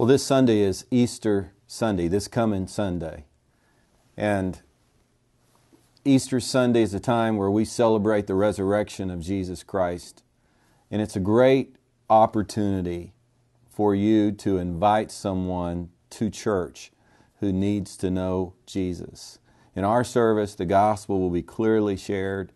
Well, this Sunday is Easter Sunday, this coming Sunday. And Easter Sunday is a time where we celebrate the resurrection of Jesus Christ. And it's a great opportunity for you to invite someone to church who needs to know Jesus. In our service, the gospel will be clearly shared,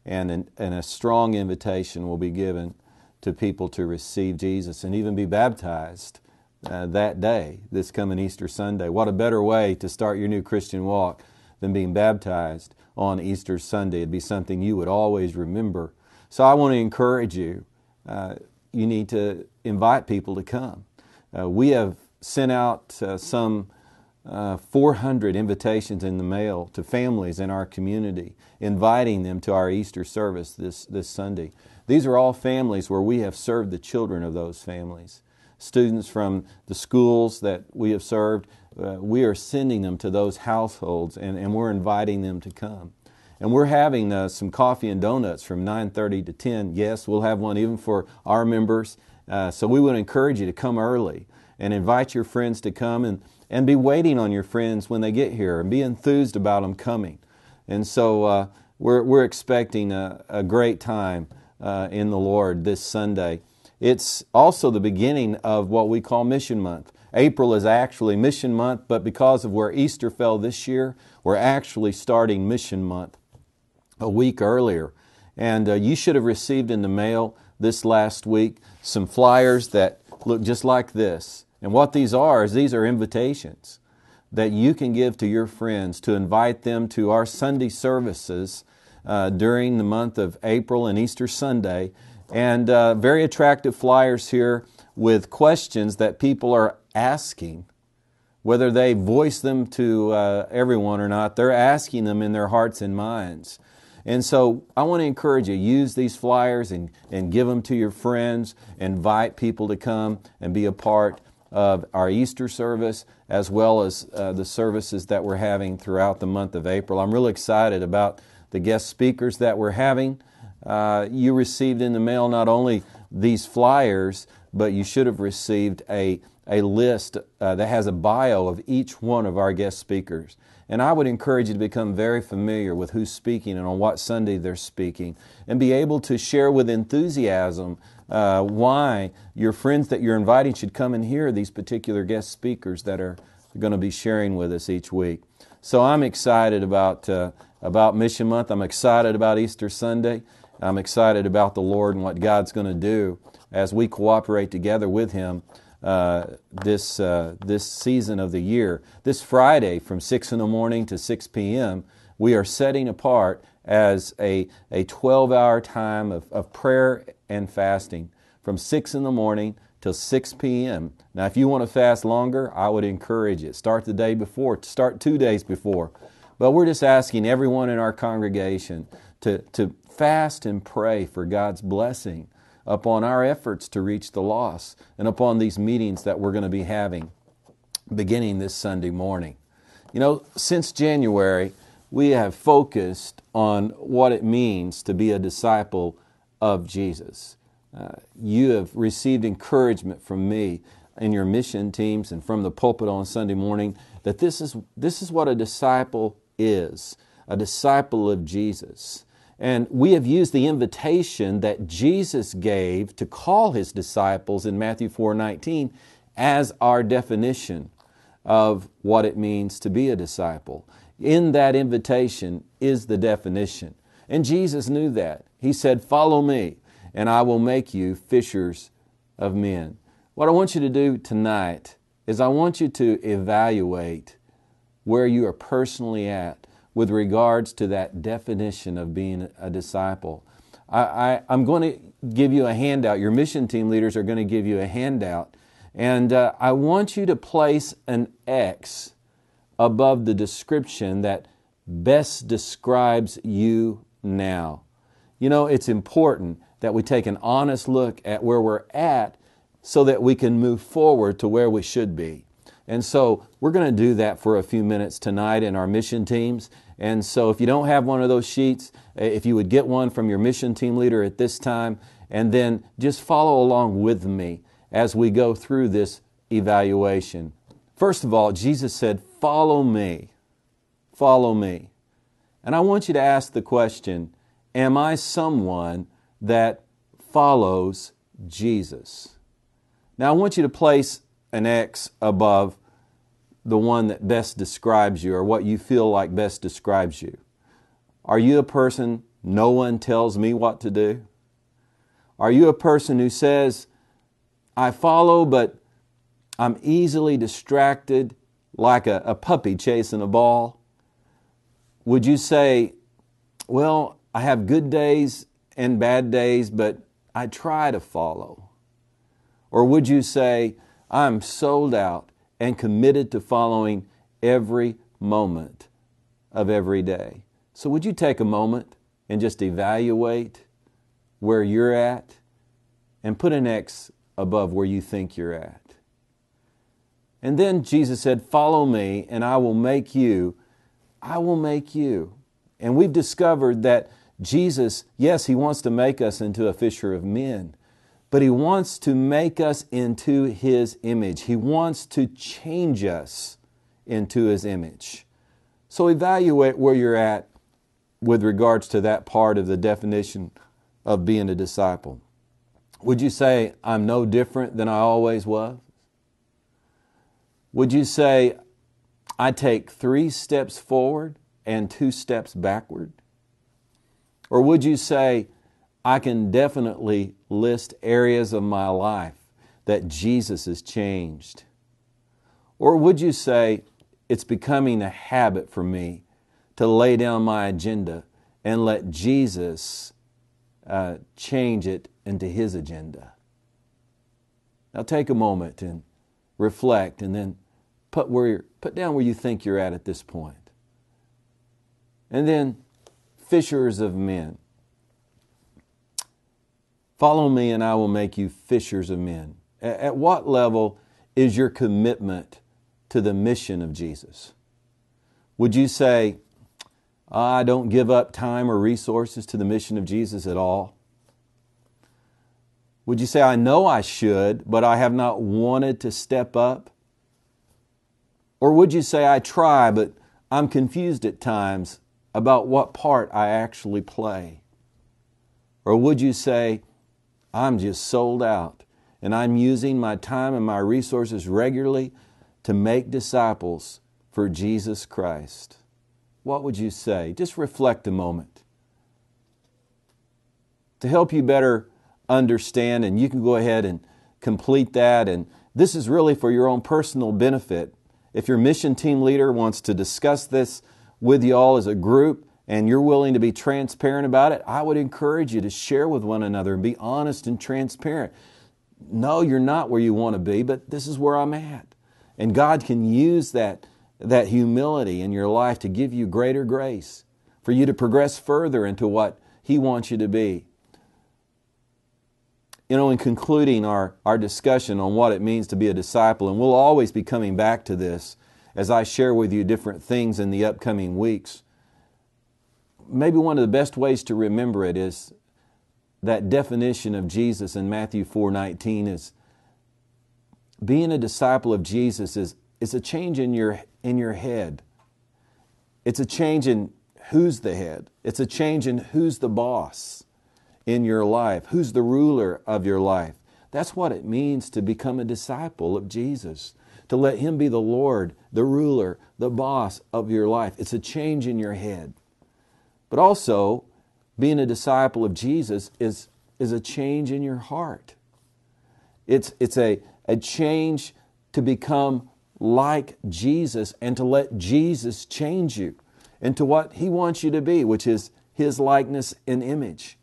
and a strong invitation will be given to people to receive Jesus and even be baptized that day, this coming Easter Sunday. What a better way to start your new Christian walk than being baptized on Easter Sunday. It'd be something you would always remember. So I want to encourage you. You need to invite people to come. We have sent out some 400 invitations in the mail to families in our community, inviting them to our Easter service this Sunday. These are all families where we have served the children of those families. Students from the schools that we have served, we are sending them to those households, and we're inviting them to come. And we're having some coffee and donuts from 9:30 to 10. Yes, we'll have one even for our members. So we would encourage you to come early and invite your friends to come and be waiting on your friends when they get here and be enthused about them coming. And so we're expecting a great time in the Lord this Sunday. It's also the beginning of what we call Mission Month. April is actually Mission Month, but because of where Easter fell this year, we're actually starting Mission Month a week earlier. And you should have received in the mail this last week some flyers that look just like this. And what these are invitations that you can give to your friends to invite them to our Sunday services during the month of April and Easter Sunday. And very attractive flyers here with questions that people are asking. Whether they voice them to everyone or not, they're asking them in their hearts and minds. And so I want to encourage you, use these flyers and give them to your friends, invite people to come and be a part of our Easter service, as well as the services that we're having throughout the month of April. I'm really excited about the guest speakers that we're having. You received in the mail not only these flyers, but you should have received a list that has a bio of each one of our guest speakers. And I would encourage you to become very familiar with who's speaking and on what Sunday they're speaking, and be able to share with enthusiasm why your friends that you're inviting should come and hear these particular guest speakers that are going to be sharing with us each week. So I'm excited about Mission Month. I'm excited about Easter Sunday. I'm excited about the Lord and what God's going to do as we cooperate together with Him this season of the year. This Friday from 6 in the morning to 6 p.m., we are setting apart as a 12-hour time of prayer and fasting from 6 in the morning till 6 p.m. Now, if you want to fast longer, I would encourage it. Start the day before, start 2 days before. But we're just asking everyone in our congregation to fast and pray for God's blessing upon our efforts to reach the lost and upon these meetings that we're going to be having beginning this Sunday morning. You know, since January, we have focused on what it means to be a disciple of Jesus. You have received encouragement from me and your mission teams and from the pulpit on Sunday morning that this is what a disciple is, a disciple of Jesus. And we have used the invitation that Jesus gave to call His disciples in Matthew 4:19 as our definition of what it means to be a disciple. In that invitation is the definition. And Jesus knew that. He said, "Follow me, and I will make you fishers of men." What I want you to do tonight is I want you to evaluate where you are personally at with regards to that definition of being a disciple. I'm going to give you a handout. Your mission team leaders are going to give you a handout. And I want you to place an X above the description that best describes you now. You know, it's important that we take an honest look at where we're at so that we can move forward to where we should be. And so we're going to do that for a few minutes tonight in our mission teams. And so if you don't have one of those sheets, if you would get one from your mission team leader at this time, and then just follow along with me as we go through this evaluation. First of all, Jesus said, "Follow me. Follow me." And I want you to ask the question, am I someone that follows Jesus? Now, I want you to place an X above the one that best describes you, or what you feel like best describes you. Are you a person, no one tells me what to do? Are you a person who says, I follow, but I'm easily distracted like a puppy chasing a ball? Would you say, well, I have good days and bad days, but I try to follow? Or would you say, I'm sold out and committed to following every moment of every day? So would you take a moment and just evaluate where you're at and put an X above where you think you're at? And then Jesus said, follow me and I will make you. I will make you. And we've discovered that Jesus, yes, He wants to make us into a fisher of men, but He wants to make us into His image. He wants to change us into His image. So evaluate where you're at with regards to that part of the definition of being a disciple. Would you say, I'm no different than I always was? Would you say, I take 3 steps forward and 2 steps backward? Or would you say, I can definitely list areas of my life that Jesus has changed? Or would you say, it's becoming a habit for me to lay down my agenda and let Jesus change it into His agenda? Now take a moment and reflect, and then put down where you think you're at this point. And then, fishers of men. Follow me and I will make you fishers of men. At what level is your commitment to the mission of Jesus? Would you say, I don't give up time or resources to the mission of Jesus at all? Would you say, I know I should, but I have not wanted to step up? Or would you say, I try, but I'm confused at times about what part I actually play? Or would you say, I'm just sold out and I'm using my time and my resources regularly to make disciples for Jesus Christ? What would you say? Just reflect a moment. To help you better understand, and you can go ahead and complete that, and this is really for your own personal benefit. If your mission team leader wants to discuss this with you all as a group and you're willing to be transparent about it, I would encourage you to share with one another and be honest and transparent. No, you're not where you want to be, but this is where I'm at. And God can use that humility in your life to give you greater grace, for you to progress further into what He wants you to be. You know, in concluding our discussion on what it means to be a disciple, and we'll always be coming back to this as I share with you different things in the upcoming weeks, maybe one of the best ways to remember it is that definition of Jesus in Matthew 4:19 is being a disciple of Jesus is a change in your head. It's a change in who's the head. It's a change in who's the boss in your life, who's the ruler of your life. That's what it means to become a disciple of Jesus, to let Him be the Lord, the ruler, the boss of your life. It's a change in your head. But also, being a disciple of Jesus is a change in your heart. It's a change to become like Jesus and to let Jesus change you into what He wants you to be, which is His likeness and image.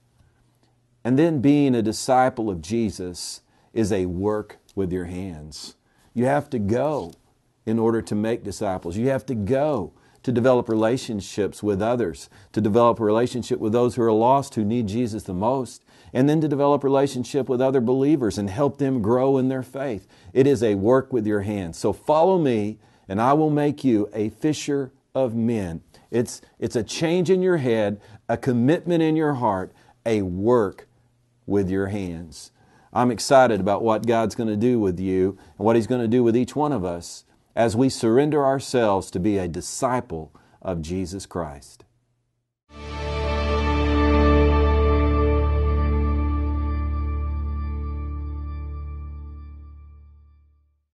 And then being a disciple of Jesus is a work with your hands. You have to go in order to make disciples. You have to go to develop relationships with others, to develop a relationship with those who are lost, who need Jesus the most, and then to develop a relationship with other believers and help them grow in their faith. It is a work with your hands. So follow me, and I will make you a fisher of men. It's a change in your head, a commitment in your heart, a work with your hands. I'm excited about what God's going to do with you and what He's going to do with each one of us as we surrender ourselves to be a disciple of Jesus Christ.